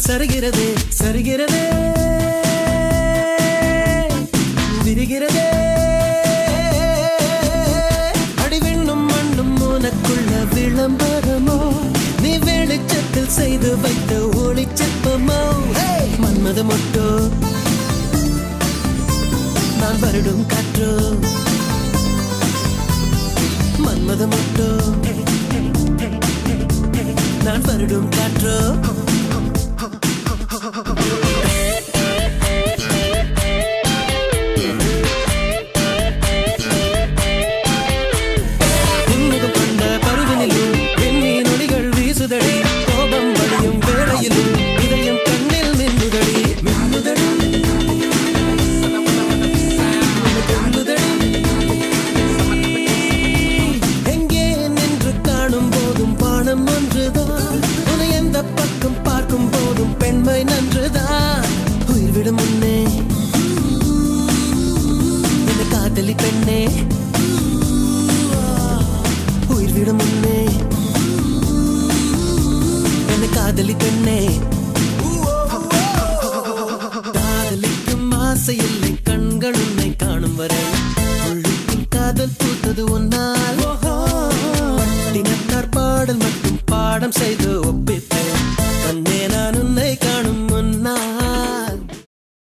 சரிகிறதே சரிகிறதே விரிகிறதே அடிவெண்ணும் மண்ணும் உனக்குள்ள விளம்பரமோ நீ வெளிச்சத்தில் செய்து வைத்த ஒளிச்சப்பமோ மன்மத மொட்டோ நான் வருடும் காற்றோ மன்மத மொட்டோ நான் வருடும் காற்றோ உன்முகம் கொண்ட பருவனிலும் வெண்மீன் ஒளிகள் வீசுதடி கோபம் வழியும் வேளையிலும் இதயம் கண்ணில் மின்னுதடி மின்னுதடி எங்கே நின்று காணும் போதும் பானம் ஒன்றுதான் உன்னை எந்த பக்கம் பார்க்கும் போதும் பெண்மை நன்றுதான் உயிர் விடும் முன்னே இந்த காதலி பெண்ணே உயிர் விடும்